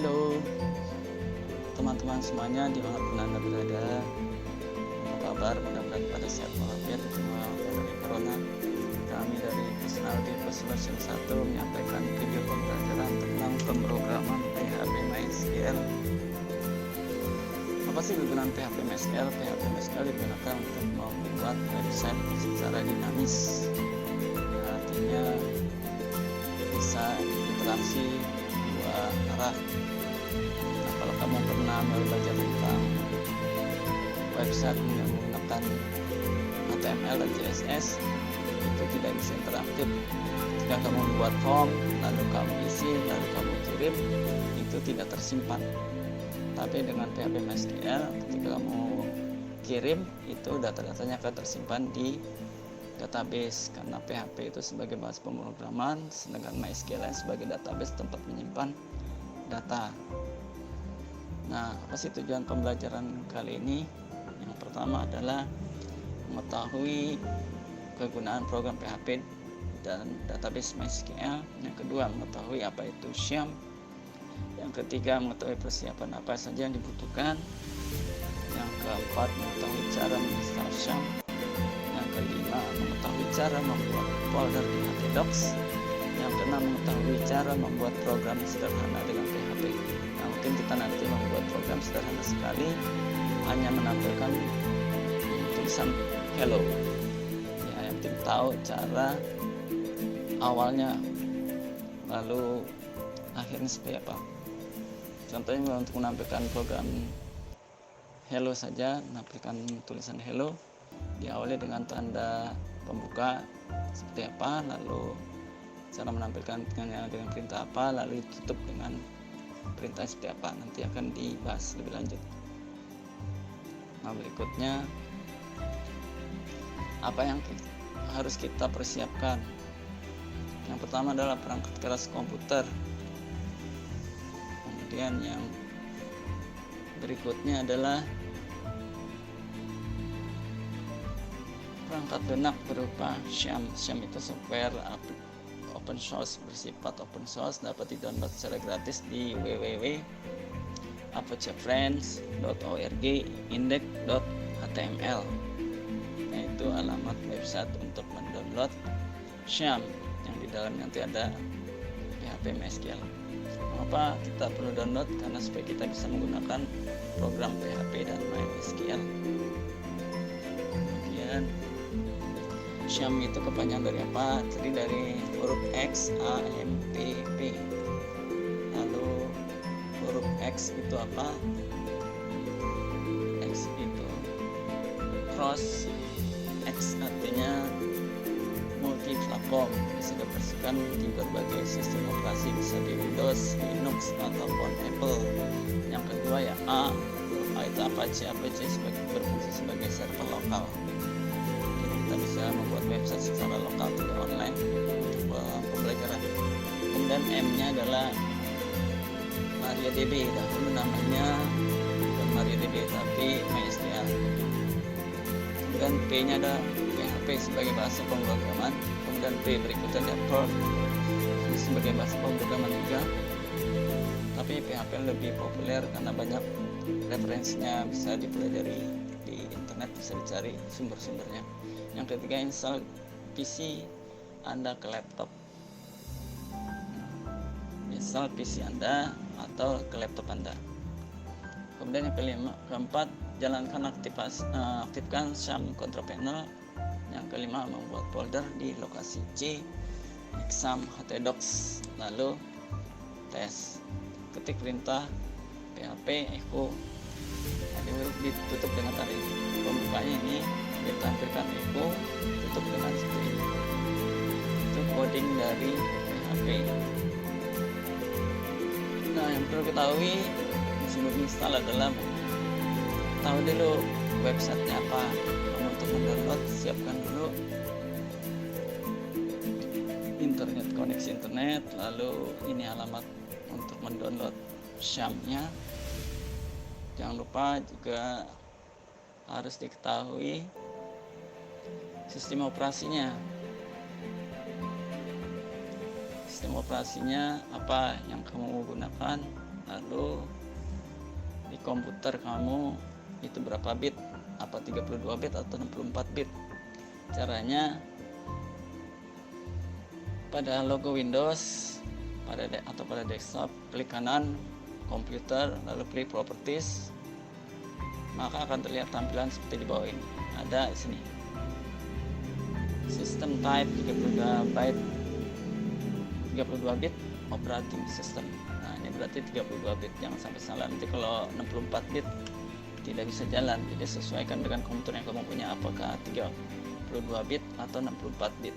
Halo teman-teman semuanya dimanapun Anda berada. Apa kabar? Mudah-mudahan pada sehat walafiat dari corona. Kami dari Personality Solution 1 menyampaikan video pembelajaran tentang pemrograman PHP MySQL. Apa sih kegunaan PHP MySQL? PHP MySQL digunakan untuk membuat website secara dinamis. Artinya bisa interaksi dua arah. Nah, kalau kamu pernah belajar tentang website yang menggunakan HTML dan CSS, itu tidak bisa interaktif. Jika kamu membuat form, lalu kamu isi, lalu kamu kirim, itu tidak tersimpan. Tapi dengan PHP MySQL, ketika kamu kirim, itu data-datanya akan tersimpan di database, karena PHP itu sebagai bahasa pemrograman, sedangkan MySQL sebagai database tempat menyimpan data. Nah, apa sih tujuan pembelajaran kali ini? Yang pertama adalah mengetahui kegunaan program PHP dan database MySQL. Yang kedua, mengetahui apa itu Sham. Yang ketiga, mengetahui persiapan apa saja yang dibutuhkan. Yang keempat, mengetahui cara menginstal Sham. Yang kelima, mengetahui cara membuat folder di htdocs. Yang keenam, mengetahui cara membuat program sederhana dengan PHP. Nah, mungkin kita nanti membuat program sederhana sekali, hanya menampilkan tulisan hello. Ya, yang penting tahu cara awalnya, lalu akhirnya seperti apa. Contohnya untuk menampilkan program hello saja, menampilkan tulisan hello, diawali dengan tanda pembuka seperti apa, lalu cara menampilkan dengan perintah apa, lalu ditutup dengan perintah seperti apa. Nanti akan dibahas lebih lanjut. Nah, berikutnya apa yang harus kita persiapkan? Yang pertama adalah perangkat keras komputer. Kemudian yang berikutnya adalah perangkat lunak berupa Sham. Sham itu software open source, bersifat open source, dapat di-download secara gratis di www.apocafriends.org index.html. Nah, itu alamat website untuk mendownload Sham yang di dalam nanti ada PHP MySQL. Mengapa kita perlu download? Karena supaya kita bisa menggunakan program PHP dan MySQL. Kemudian Sham itu kepanjangan dari apa? Jadi dari huruf X, A, M, P, P. Lalu huruf X itu apa? X itu cross. X artinya multi platform, bisa dioperasikan di berbagai sistem operasi, bisa di Windows, Linux ataupun Apple. Yang kedua ya A. Huruf A itu Apache berfungsi sebagai server lokal. Kita bisa membuat website secara lokal, tidak online, untuk pembelajaran. Kemudian M-nya adalah MariaDB. Dahulu namanya bukan MariaDB tapi MySQL. Kemudian P-nya ada PHP sebagai bahasa pemrograman. Kemudian P berikutnya ada Perl sebagai bahasa pemrograman juga. Tapi PHP lebih populer karena banyak referensinya, bisa dipelajari di internet, bisa dicari sumber-sumbernya. Yang ketiga, install PC Anda ke laptop. Install PC Anda atau ke laptop Anda. Kemudian yang keempat, jalankan aktifkan Sham Control Panel. Yang kelima, membuat folder di lokasi C, exam, htdocs, lalu tes. Ketik perintah php echo. Ditutup dengan tanda pembukanya ini, ditampilkan echo, tutup dengan seperti ini. Itu coding dari PHP. Nah, yang perlu ketahui sebelum install adalah tahu dulu websitenya apa. Untuk mendownload, siapkan dulu koneksi internet, lalu ini alamat untuk mendownload Sham-nya. Jangan lupa juga harus diketahui sistem operasinya. Sistem operasinya apa yang kamu gunakan, lalu di komputer kamu itu berapa bit, apa 32 bit atau 64 bit. Caranya pada logo Windows atau pada desktop, klik kanan komputer, lalu klik properties, maka akan terlihat tampilan seperti di bawah ini. Ada di sini system type 32 bit operating system. Nah, ini berarti 32 bit, jangan sampai salah. Nanti kalau 64 bit tidak bisa jalan. Jadi sesuaikan dengan komputer yang kamu punya, apakah 32 bit atau 64 bit.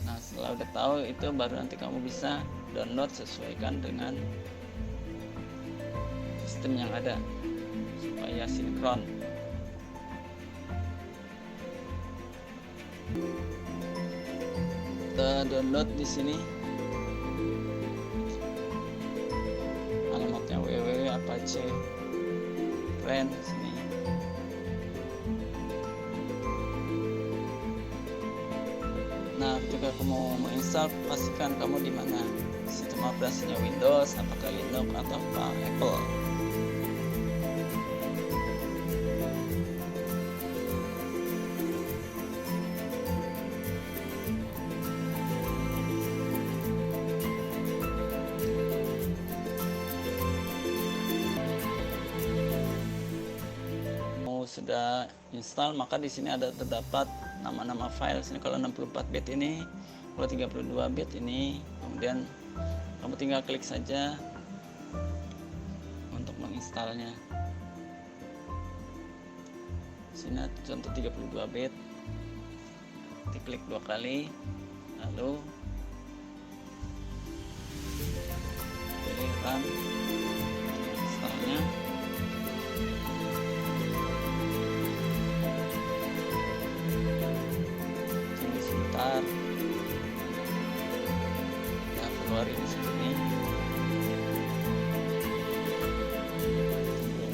Nah, setelah udah tahu itu, baru nanti kamu bisa download sesuaikan dengan sistem yang ada supaya sinkron. Kita download di sini alamatnya www.apache friend sini. Nah, ketika kamu menginstal, pastikan kamu di mana, sistem operasinya Windows, apakah Linux atau Apple. Sudah install, maka di sini terdapat nama-nama file. Sini kalau 64 bit ini, kalau 32 bit ini, kemudian kamu tinggal klik saja untuk menginstalnya. Sini contoh 32 bit, diklik 2 kali, lalu pilih run, installnya. Ya, keluar di sini.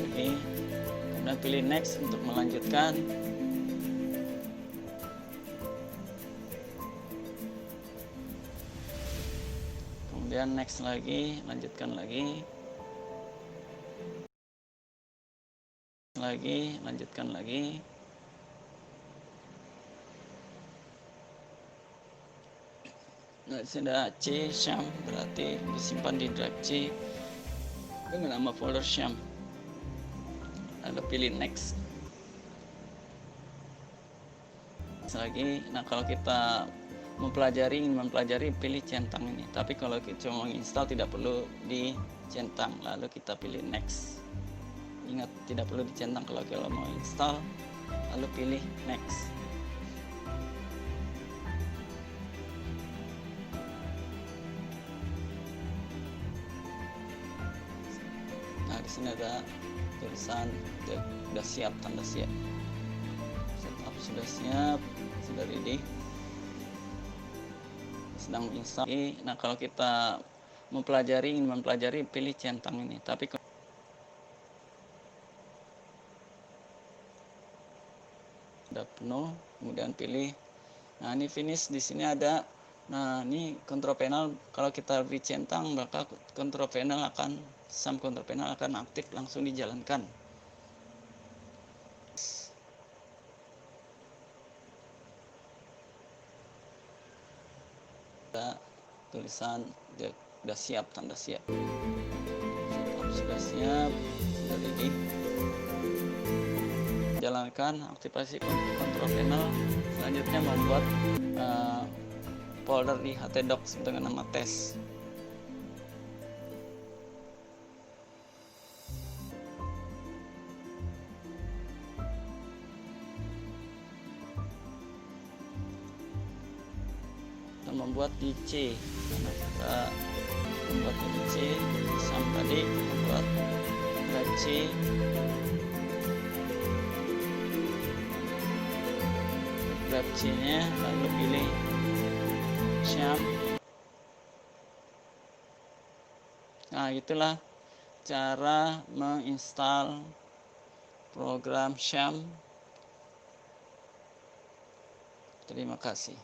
Oke, kemudian pilih next untuk melanjutkan. Kemudian next lagi, lanjutkan lagi. Lanjutkan lagi. Nah, di sini ada C Syam, berarti disimpan di drive C dengan nama folder Syam. Lalu pilih next. Lagi. Nah, kalau kita ingin mempelajari, pilih centang ini. Tapi kalau kita mau menginstal, tidak perlu dicentang. Lalu kita pilih next. Ingat, tidak perlu dicentang kalau mau install. Lalu pilih next. Nah, di sini ada tulisan sudah siap, tanda siap. Setup sudah siap, sudah ready. Sedang menginstal. Nah, kalau kita ingin mempelajari, pilih centang ini. Tapi sudah penuh, kemudian pilih. Nah, ini finish. Di sini ada. Nah, ini control panel. Kalau kita dicentang, maka control panel akan aktif, langsung dijalankan. Ada tulisan sudah siap, tanda siap. Sudah siap, sudah ready. Jalankan aktivasi control panel. Selanjutnya membuat folder di htdocs dengan nama test. Kita membuat di C, karena kita membuat di C, Syam tadi membuat drive C. Drive C nya, lalu pilih Syam. Nah, itulah cara menginstal program Syam. Terima kasih.